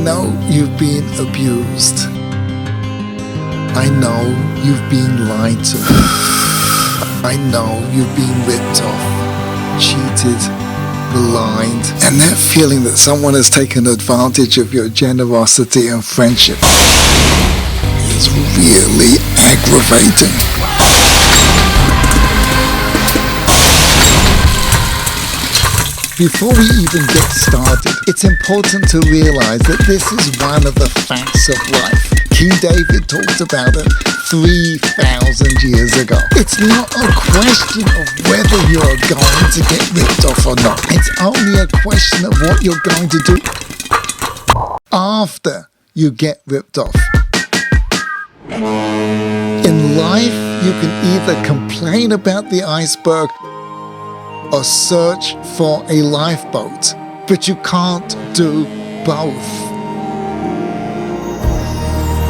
know you've been abused. I know you've been lied to. I know you've been ripped off, cheated, maligned, and that feeling that someone has taken advantage of your generosity and friendship is really aggravating. Before we even get started, it's important to realize that this is one of the facts of life. King David talked about it 3,000 years ago. It's not a question of whether you're going to get ripped off or not. It's only a question of what you're going to do after you get ripped off. In life, you can either complain about the iceberg or search for a lifeboat, but you can't do both.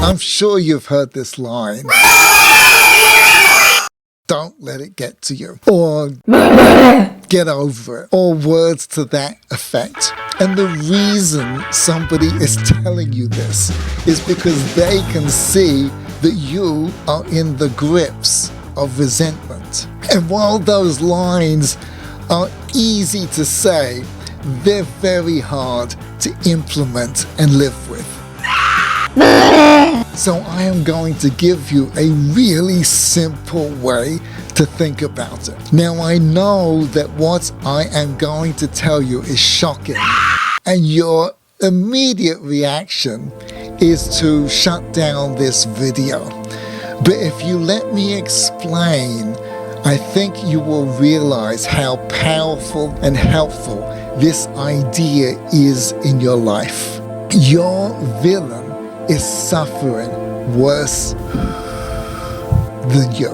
I'm sure you've heard this line. Don't let it get to you. Or get over it. Or words to that effect. And the reason somebody is telling you this is because they can see that you are in the grips of resentment. And while those lines are easy to say, they're very hard to implement and live with. So I am going to give you a really simple way to think about it. Now I know that what I am going to tell you is shocking, and your immediate reaction is to shut down this video. But if you let me explain, I think you will realize how powerful and helpful this idea is in your life. Your villain is suffering worse than you.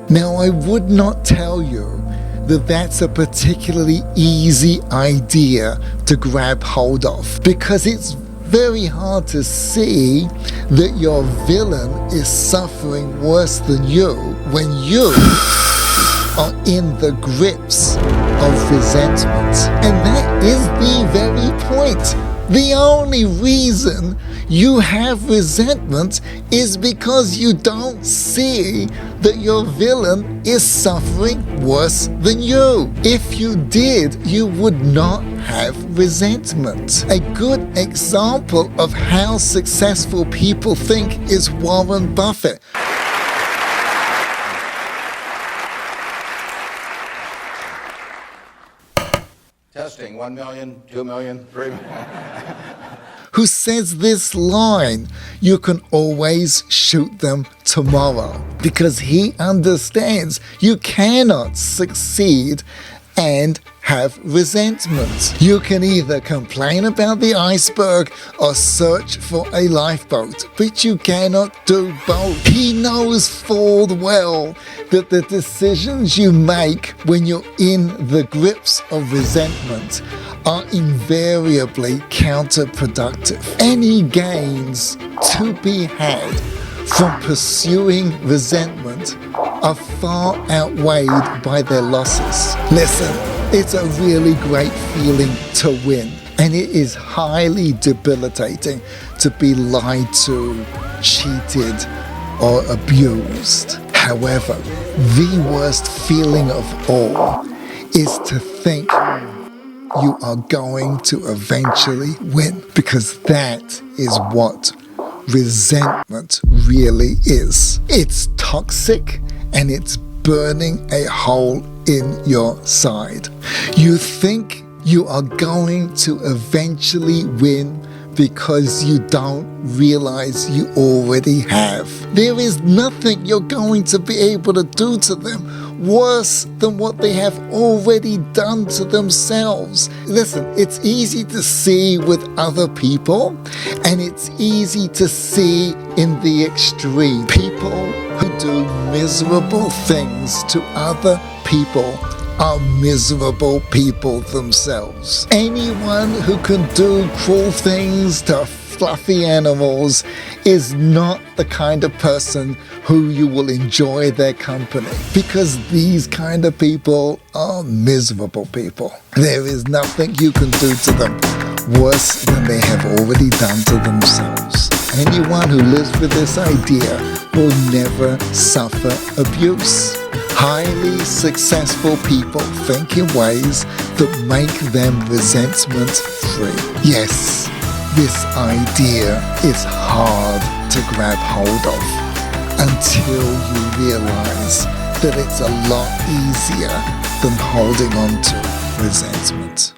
Now, I would not tell you that that's a particularly easy idea to grab hold of, because it's very hard to see that your villain is suffering worse than you when you are in the grips of resentment. And that is the very point. The only reason you have resentment is because you don't see that your villain is suffering worse than you. If you did, you would not have resentment. A good example of how successful people think is Warren Buffett. Testing, 1 million, 2 million, 3 million. Who says this line, you can always shoot them tomorrow, because he understands you cannot succeed and have resentment. You can either complain about the iceberg or search for a lifeboat, but you cannot do both. He knows full well that the decisions you make when you're in the grips of resentment are invariably counterproductive. Any gains to be had from pursuing resentment are far outweighed by their losses. Listen, it's a really great feeling to win, and it is highly debilitating to be lied to, cheated, or abused. However, the worst feeling of all is to think you are going to eventually win, because that is what resentment really is. It's toxic and it's burning a hole in your side. You think you are going to eventually win because you don't realize you already have. There is nothing you're going to be able to do to them worse than what they have already done to themselves. Listen, it's easy to see with other people, and it's easy to see in the extreme. People who do miserable things to other people are miserable people themselves. Anyone who can do cruel things to fluffy animals is not the kind of person who you will enjoy their company, because these kind of people are miserable people. There is nothing you can do to them worse than they have already done to themselves. Anyone who lives with this idea will never suffer abuse. Highly successful people think in ways that make them resentment-free. Yes, this idea is hard to grab hold of until you realize that it's a lot easier than holding on to resentment.